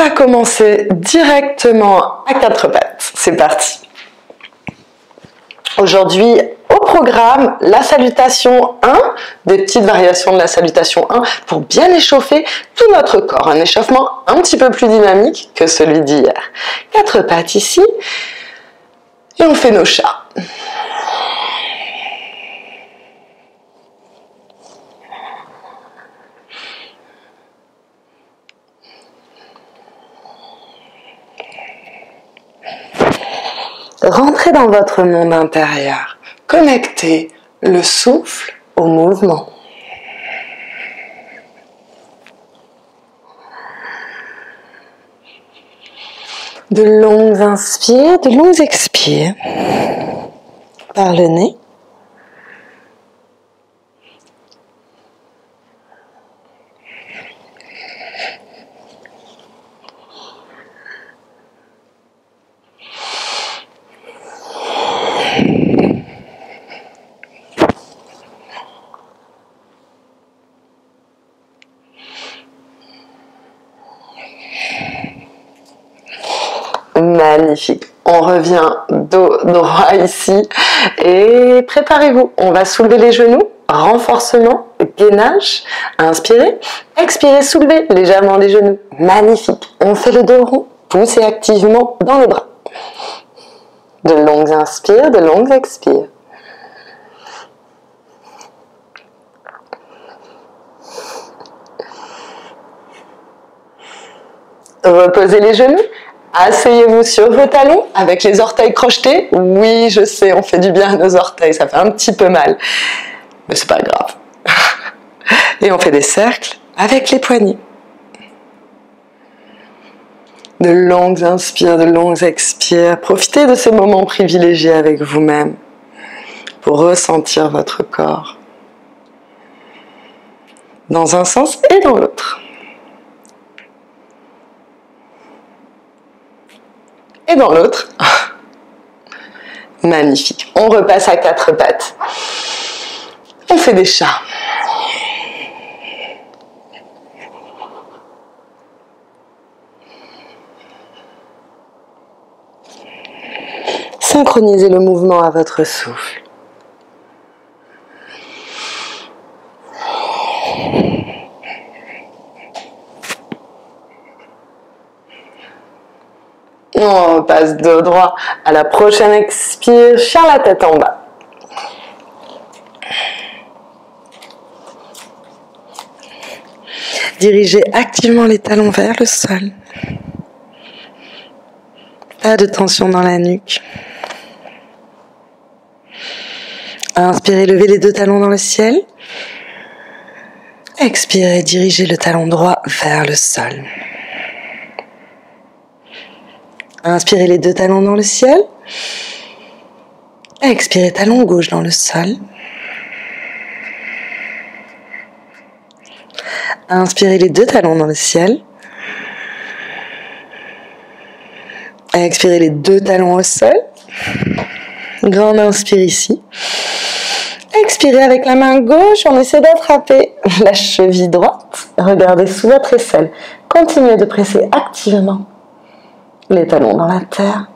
va commencer directement à quatre pattes. C'est parti. Aujourd'hui, au programme, la salutation 1, des petites variations de la salutation 1 pour bien échauffer tout notre corps. Un échauffement un petit peu plus dynamique que celui d'hier. Quatre pattes ici et on fait nos chats. Rentrez dans votre monde intérieur. Connectez le souffle au mouvement. De longues inspires, de longues expires par le nez. Magnifique. On revient dos droit ici et préparez-vous. On va soulever les genoux, renforcement, gainage. Inspirez, expirez, soulevez légèrement les genoux. Magnifique. On fait le dos rond, poussez activement dans les bras. De longues inspires, de longues expires. Reposez les genoux. Asseyez-vous sur vos talons avec les orteils crochetés. Oui, je sais, on fait du bien à nos orteils, ça fait un petit peu mal. Mais c'est pas grave. Et on fait des cercles avec les poignets. De longues inspires, de longues expires. Profitez de ces moments privilégiés avec vous-même pour ressentir votre corps dans un sens et dans l'autre. Et dans l'autre. Magnifique. On repasse à quatre pattes. On fait des chats. Synchronisez le mouvement à votre souffle. On repasse dos droit. À la prochaine expire, chien la tête en bas. Dirigez activement les talons vers le sol. Pas de tension dans la nuque. Inspirez, levez les deux talons dans le ciel. Expirez, dirigez le talon droit vers le sol. Inspirez les deux talons dans le ciel. Expirez, talon gauche dans le sol. Inspirez les deux talons dans le ciel. Expirez les deux talons au sol. Grande inspire ici. Expirez avec la main gauche, on essaie d'attraper la cheville droite. Regardez sous votre aisselle. Continuez de presser activement les talons dans la terre.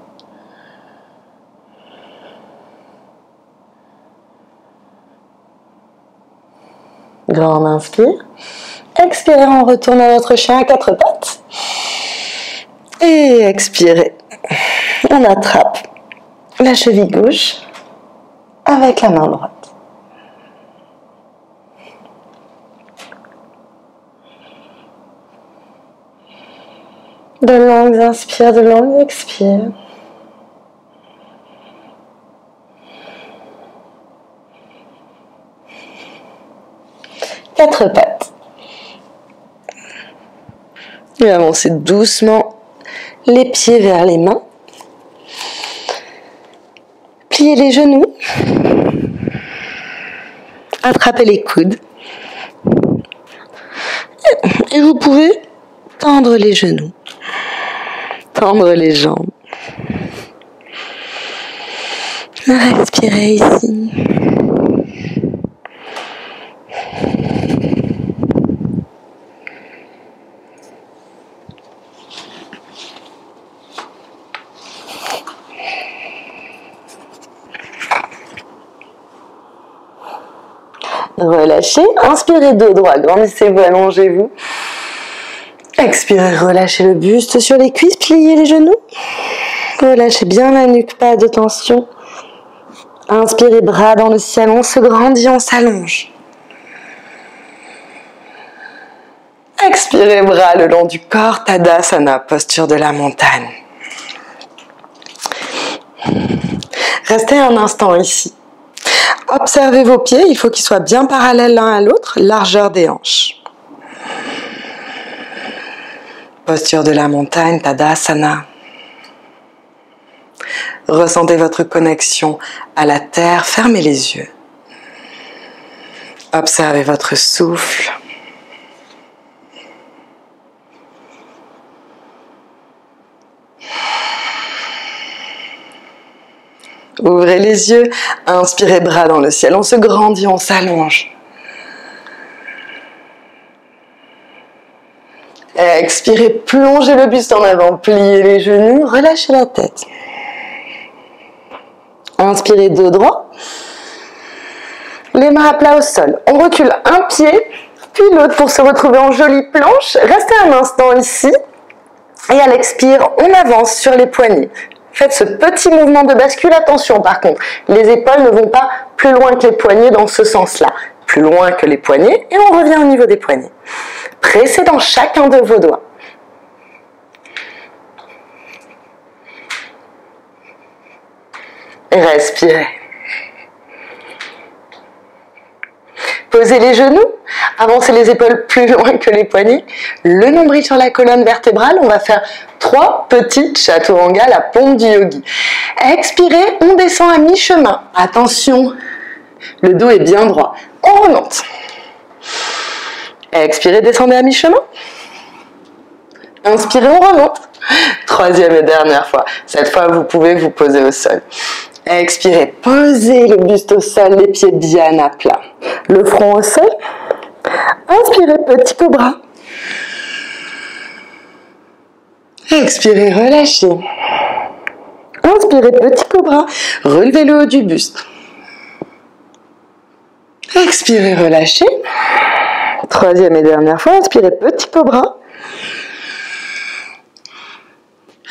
Grande inspire. Expirez, on retourne à notre chien à quatre pattes. Et expirez. On attrape la cheville gauche avec la main droite. De longues inspires, de longues expires. Quatre pattes. Et avancez doucement les pieds vers les mains. Pliez les genoux. Attrapez les coudes. Et vous pouvez tendre les genoux. Tendre les jambes. Respirez ici. relâchez. Inspirez, dos droit, grandissez-vous, allongez-vous. Expirez, relâchez le buste sur les cuisses, pliez les genoux. Relâchez bien la nuque, pas de tension. Inspirez, bras dans le ciel, on se grandit, on s'allonge. Expirez, bras le long du corps, Tadasana, posture de la montagne. Restez un instant ici. Observez vos pieds, il faut qu'ils soient bien parallèles l'un à l'autre, largeur des hanches. Posture de la montagne, Tadasana. Ressentez votre connexion à la terre, fermez les yeux. Observez votre souffle. Ouvrez les yeux, inspirez bras dans le ciel, on se grandit, on s'allonge. Expirez, plongez le buste en avant, pliez les genoux, relâchez la tête. Inspirez, dos droit. Les mains à plat au sol. On recule un pied, puis l'autre pour se retrouver en jolie planche. Restez un instant ici. Et à l'expire, on avance sur les poignets. Faites ce petit mouvement de bascule. Attention par contre, les épaules ne vont pas plus loin que les poignets dans ce sens-là. Plus loin que les poignets et on revient au niveau des poignets. Pressez dans chacun de vos doigts. Respirez. Posez les genoux, avancez les épaules plus loin que les poignets, le nombril sur la colonne vertébrale. On va faire 3 petites chaturanga, la pompe du yogi. Expirez, on descend à mi-chemin. Attention, le dos est bien droit. On remonte. Expirez, descendez à mi-chemin. Inspirez, on remonte. 3e et dernière fois. Cette fois, vous pouvez vous poser au sol. Expirez, posez le buste au sol, les pieds bien à plat. Le front au sol. Inspirez, petit cobra. Expirez, relâchez. Inspirez, petit cobra. Relevez le haut du buste. Expirez, relâchez. 3e et dernière fois, inspirez, petit cobra.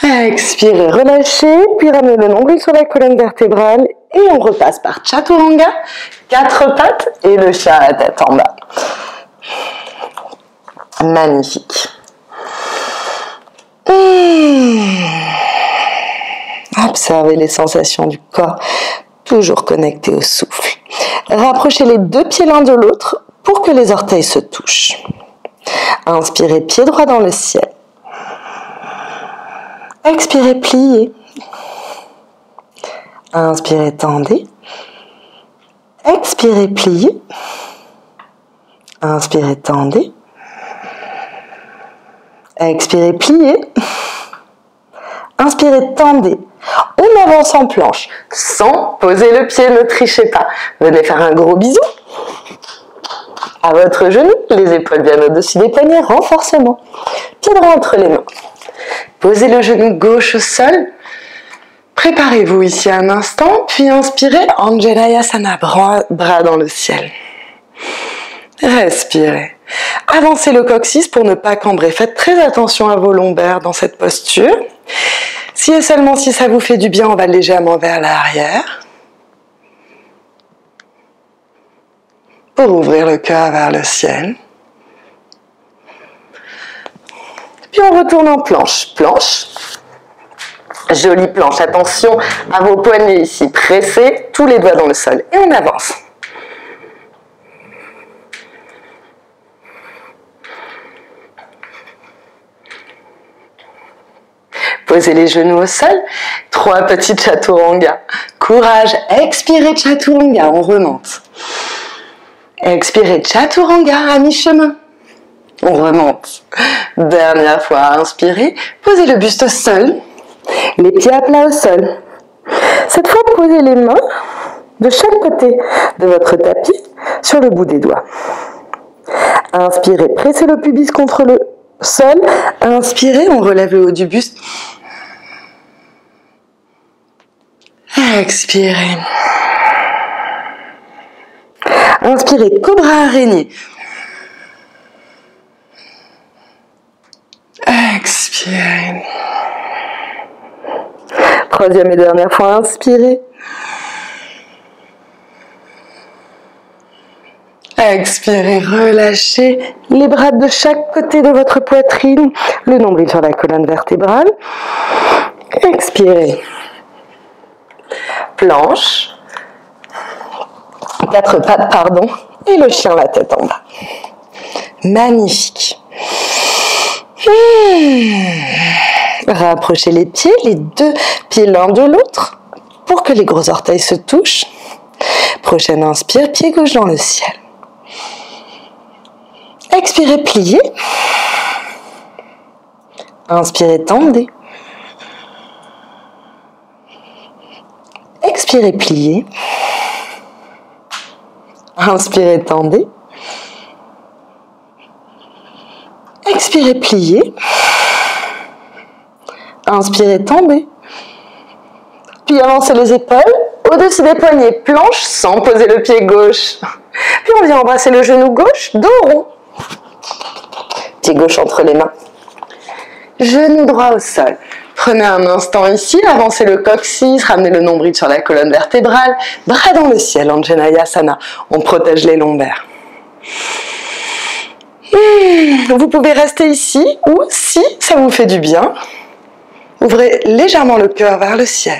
Expirez, relâchez, puis ramenez le nombril sur la colonne vertébrale et on repasse par Chaturanga, 4 pattes et le chat à tête en bas. Magnifique. Observez les sensations du corps, toujours connecté au souffle. Rapprochez les 2 pieds l'un de l'autre pour que les orteils se touchent. Inspirez, pied droit dans le ciel. Expirez, pliez. Inspirez, tendez. Expirez, pliez. Inspirez, tendez. Expirez, pliez. Inspirez, tendez. On avance en planche, sans poser le pied, ne trichez pas. Venez faire un gros bisou à votre genou, les épaules bien au-dessus des poignets, renforcement. Pied droit entre les mains. Posez le genou gauche au sol. Préparez-vous ici un instant, puis inspirez, Anjalayasana, bras dans le ciel. Respirez. Avancez le coccyx pour ne pas cambrer. Faites très attention à vos lombaires dans cette posture. Si et seulement si ça vous fait du bien, on va légèrement vers l'arrière. Pour ouvrir le cœur vers le ciel. Puis on retourne en planche. Planche. Jolie planche. Attention à vos poignets ici. Pressez tous les doigts dans le sol. Et on avance. Posez les genoux au sol. 3 petites chaturanga. Courage. Expirez chaturanga. On remonte. Expirez chaturanga à mi-chemin. On remonte. Dernière fois, inspirez. Posez le buste au sol. Les pieds à plat au sol. Cette fois, posez les mains de chaque côté de votre tapis sur le bout des doigts. Inspirez, pressez le pubis contre le sol. Inspirez, on relève le haut du buste. Expirez. Inspirez, cobra araignée. Expirez. Troisième et dernière fois, inspirez. Expirez, relâchez les bras de chaque côté de votre poitrine, le nombril sur la colonne vertébrale. Expirez. Planche. 4 pattes, pardon. Et le chien, la tête en bas. Magnifique. Rapprochez les pieds, les 2 pieds l'un de l'autre, pour que les gros orteils se touchent. Prochaine inspire, pied gauche dans le ciel. Expirez, pliez. Inspirez, tendez. Expirez, pliez. Inspirez, tendez. Expirez, pliez. Inspirez, tendez. Puis avancez les épaules au-dessus des poignets, planche sans poser le pied gauche. Puis on vient embrasser le genou gauche, dos rond. Pied gauche entre les mains. Genou droit au sol. Prenez un instant ici, avancez le coccyx, ramenez le nombril sur la colonne vertébrale, bras dans le ciel, Anjaneyasana. On protège les lombaires. Vous pouvez rester ici ou, si ça vous fait du bien, ouvrez légèrement le cœur vers le ciel.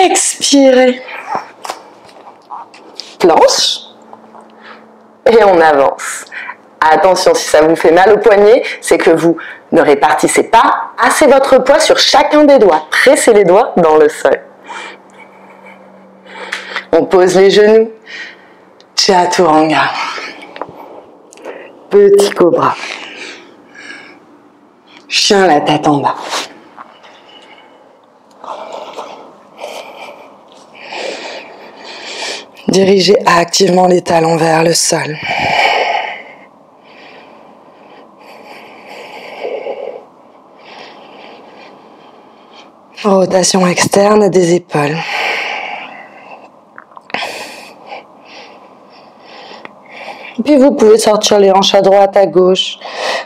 Expirez. Planche. Et on avance. Attention, si ça vous fait mal au poignet, c'est que vous ne répartissez pas assez votre poids sur chacun des doigts. Pressez les doigts dans le sol. On pose les genoux. Chaturanga. Petit cobra. Chien, la tête en bas. Dirigez activement les talons vers le sol. Rotation externe des épaules. Puis vous pouvez sortir les hanches à droite, à gauche,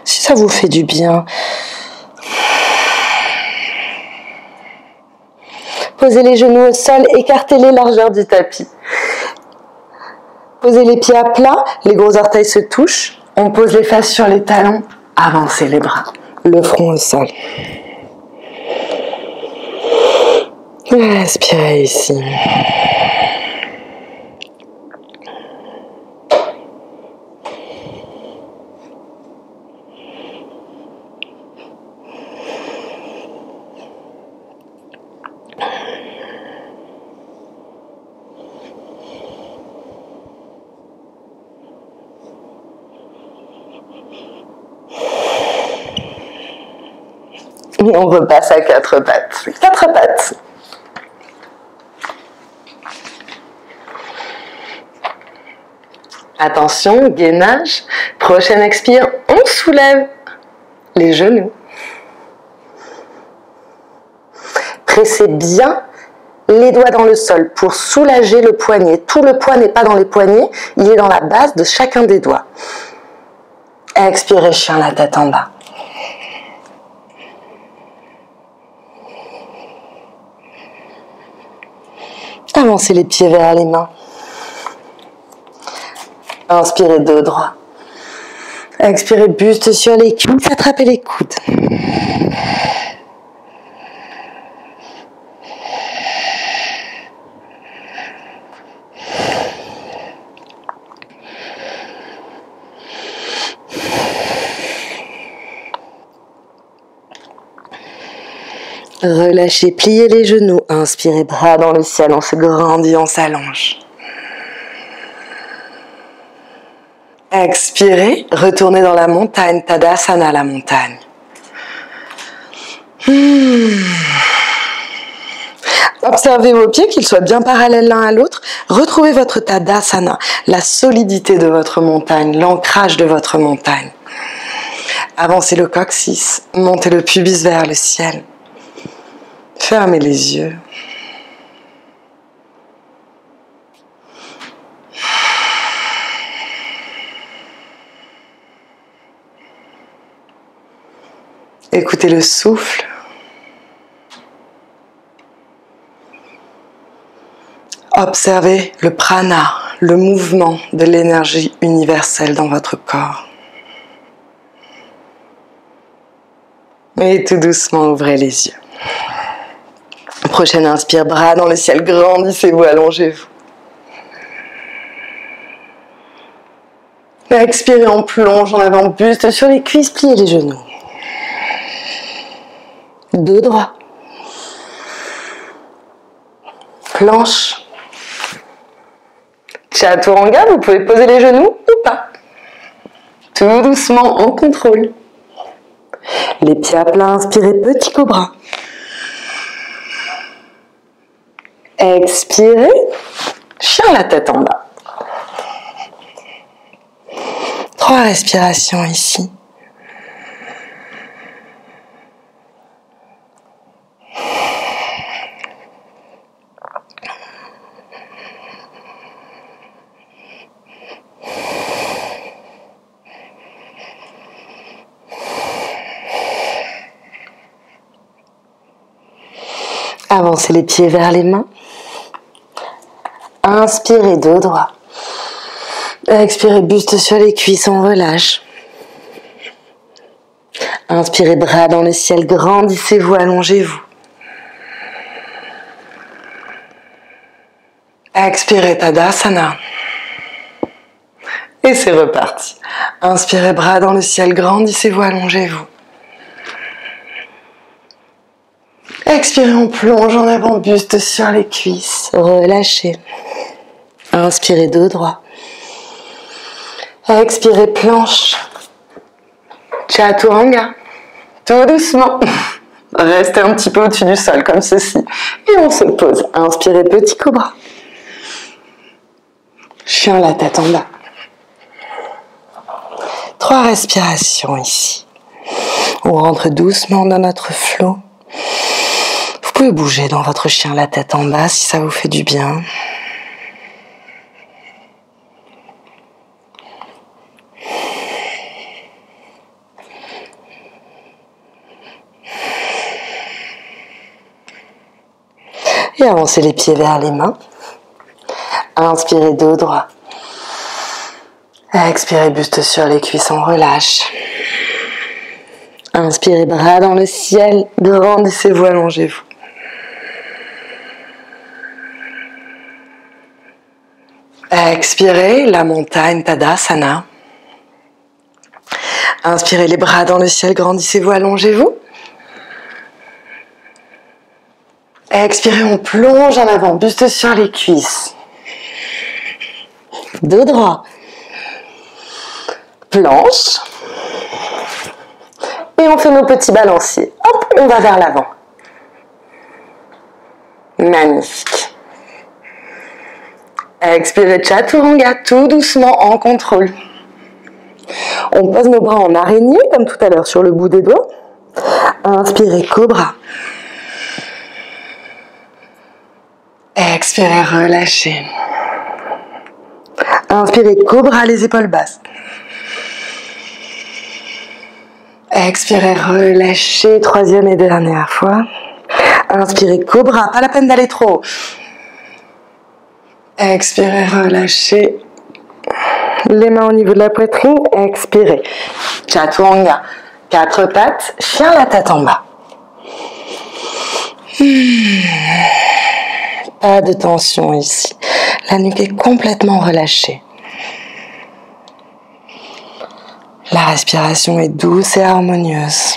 si ça vous fait du bien. Posez les genoux au sol, écartez les largeurs du tapis. Posez les pieds à plat, les gros orteils se touchent. On pose les fesses sur les talons, avancez les bras, le front au sol. Respirez ici. Et on repasse à 4 pattes. 4 pattes. Attention, gainage. Prochaine expire, on soulève les genoux. Pressez bien les doigts dans le sol pour soulager le poignet. Tout le poids n'est pas dans les poignets, il est dans la base de chacun des doigts. Expirez, chien, la tête en bas. Avancez les pieds vers les mains. Inspirez, dos droit. Expirez, buste sur les cuisses, attrapez les coudes. Relâchez, pliez les genoux. Inspirez, bras dans le ciel, on se grandit, on s'allonge. Expirez, retournez dans la montagne, Tadasana, la montagne. Observez vos pieds, qu'ils soient bien parallèles l'un à l'autre. Retrouvez votre Tadasana, la solidité de votre montagne, l'ancrage de votre montagne. Avancez le coccyx, montez le pubis vers le ciel. Fermez les yeux. Écoutez le souffle. Observez le prana, le mouvement de l'énergie universelle dans votre corps. Et tout doucement, ouvrez les yeux. Prochaine inspire, bras dans le ciel, grandissez-vous, allongez-vous. Expirez, on plonge en avant, buste sur les cuisses, pliez les genoux. Dos droit. Planche. Chaturanga, vous pouvez poser les genoux ou pas. Tout doucement, en contrôle. Les pieds à plat, inspirez, petit cobra. Expirez, chien la tête en bas. 3 respirations ici. Avancez les pieds vers les mains. Inspirez, dos droit. Expirez, buste sur les cuisses, on relâche. Inspirez, bras dans le ciel, grandissez-vous, allongez-vous. Expirez, Tadasana. Et c'est reparti. Inspirez, bras dans le ciel, grandissez-vous, allongez-vous. Expirez, on plonge en avant, buste sur les cuisses, relâchez. Inspirez, dos droit. Expirez, planche. Chaturanga. Tout doucement. Restez un petit peu au-dessus du sol, comme ceci. Et on se pose. Inspirez, petit cobra. Chien la tête en bas. 3 respirations ici. On rentre doucement dans notre flot. Vous pouvez bouger dans votre chien la tête en bas si ça vous fait du bien. Et avancez les pieds vers les mains. Inspirez, dos droit. Expirez, buste sur les cuisses, on relâche. Inspirez, bras dans le ciel, grandissez-vous, allongez-vous. Expirez, la montagne, Tadasana. Inspirez, les bras dans le ciel, grandissez-vous, allongez-vous. Expirez, on plonge en avant, buste sur les cuisses. Dos droit. Planche. Et on fait nos petits balanciers. Hop, on va vers l'avant. Magnifique. Expirez, Chaturanga, tout doucement, en contrôle. On pose nos bras en araignée, comme tout à l'heure, sur le bout des doigts. Inspirez, cobra. Expirez, relâchez. Inspirez, cobra, les épaules basses. Expirez, relâchez, 3e et dernière fois. Inspirez, cobra, pas la peine d'aller trop haut. Expirez, relâchez. Les mains au niveau de la poitrine, expirez. Chaturanga, 4 pattes, chien la tête en bas. Pas de tension ici. La nuque est complètement relâchée. La respiration est douce et harmonieuse.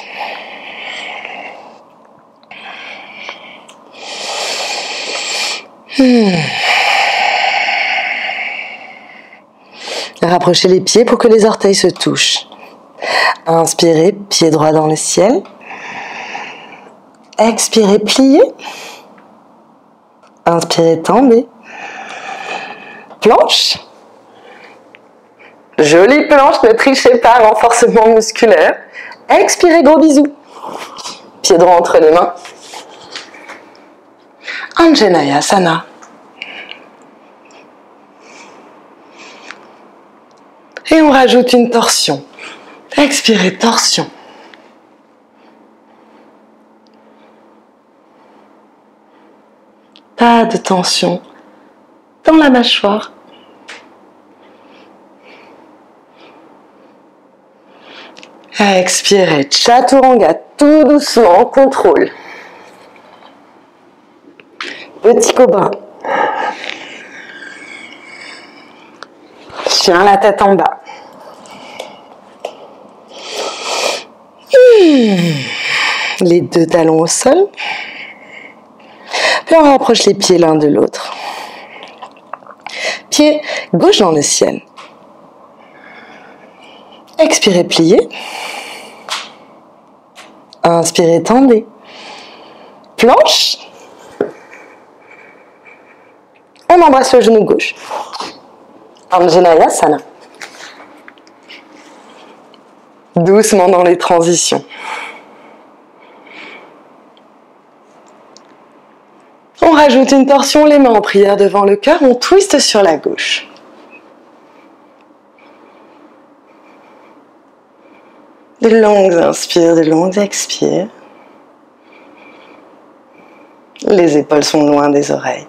Rapprochez les pieds pour que les orteils se touchent. Inspirez, pied droit dans le ciel. Expirez, pliez. Inspirez, tendez. Planche. Jolie planche, ne trichez pas, renforcement musculaire. Expirez, gros bisous. Pieds droits entre les mains. Anjaneyasana. Et on rajoute une torsion. Expirez, torsion. Pas de tension dans la mâchoire. Expirez, chaturanga, tout doucement, contrôle. Petit cobra. Chien, la tête en bas. Les deux talons au sol. Puis on rapproche les pieds l'un de l'autre. Pied gauche dans le ciel. Expirez, pliez. Inspirez, tendez. Planche. On embrasse le genou gauche. Anjaneyasana. Doucement dans les transitions. On rajoute une torsion, les mains en prière devant le cœur, on twiste sur la gauche. De longues inspires, de longues expires. Les épaules sont loin des oreilles.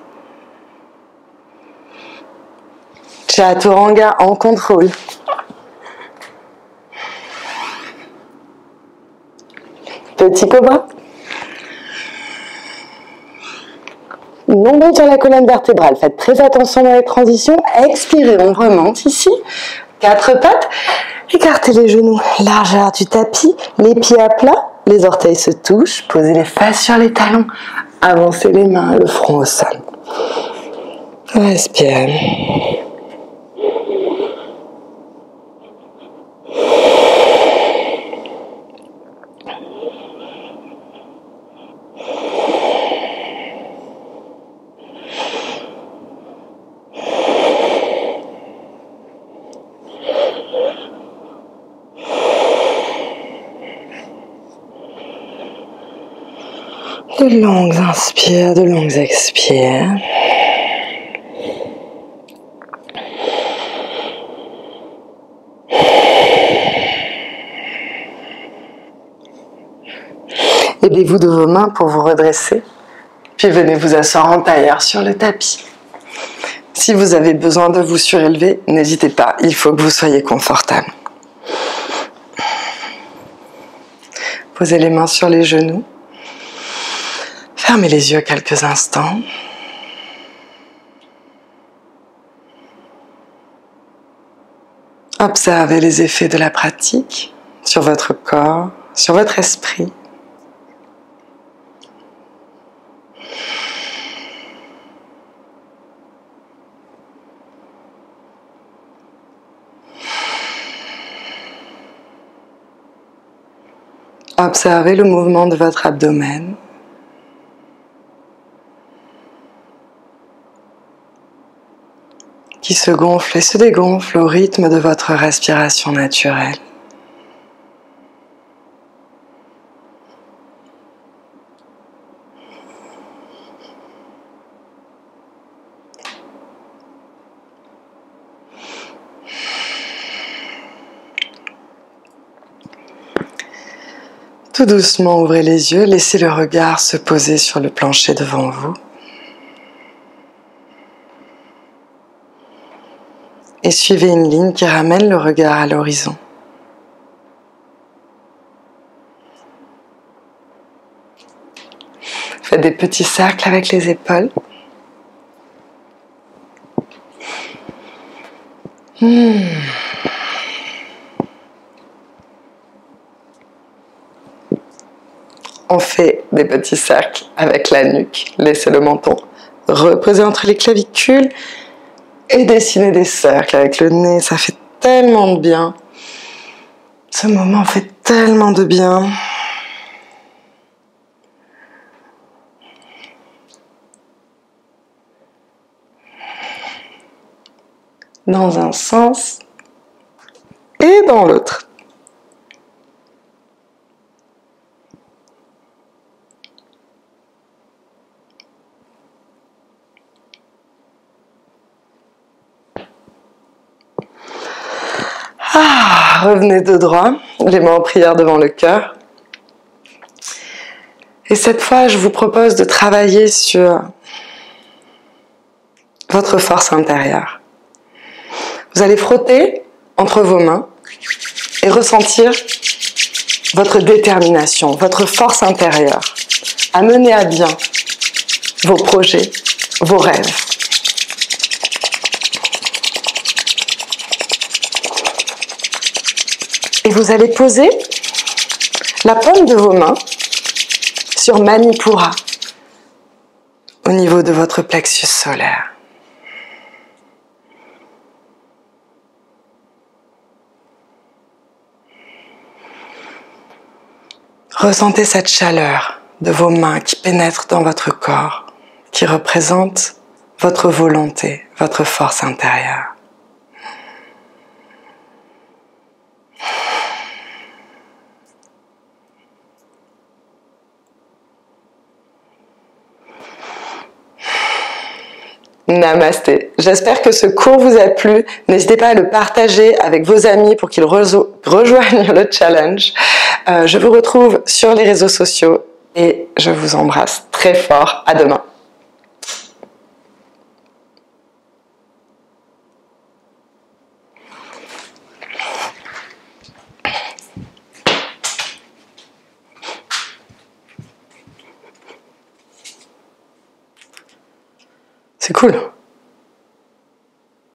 Chaturanga en contrôle. Petit cobra. Nombril sur la colonne vertébrale. Faites très attention dans les transitions. Expirez, on remonte ici. Quatre pattes. Écartez les genoux. Largeur du tapis. Les pieds à plat. Les orteils se touchent. Posez les fesses sur les talons. Avancez les mains, le front au sol. Respirez. De longues inspires, de longues expires. Aidez-vous de vos mains pour vous redresser, puis venez vous asseoir en tailleur sur le tapis. Si vous avez besoin de vous surélever, n'hésitez pas, il faut que vous soyez confortable. Posez les mains sur les genoux. Fermez les yeux quelques instants. Observez les effets de la pratique sur votre corps, sur votre esprit. Observez le mouvement de votre abdomen. Qui se gonfle et se dégonfle au rythme de votre respiration naturelle. Tout doucement, ouvrez les yeux, laissez le regard se poser sur le plancher devant vous. Et suivez une ligne qui ramène le regard à l'horizon. Faites des petits cercles avec les épaules. On fait des petits cercles avec la nuque. Laissez le menton reposer entre les clavicules. Et dessiner des cercles avec le nez, ça fait tellement de bien. Ce moment fait tellement de bien. Dans un sens et dans l'autre. Revenez de droit, les mains en prière devant le cœur. Et cette fois, je vous propose de travailler sur votre force intérieure. Vous allez frotter entre vos mains et ressentir votre détermination, votre force intérieure à mener à bien vos projets, vos rêves. Et vous allez poser la paume de vos mains sur Manipura, au niveau de votre plexus solaire. Ressentez cette chaleur de vos mains qui pénètre dans votre corps, qui représente votre volonté, votre force intérieure. Namasté. J'espère que ce cours vous a plu. N'hésitez pas à le partager avec vos amis pour qu'ils rejoignent le challenge. Je vous retrouve sur les réseaux sociaux et je vous embrasse très fort. À demain. C'est cool.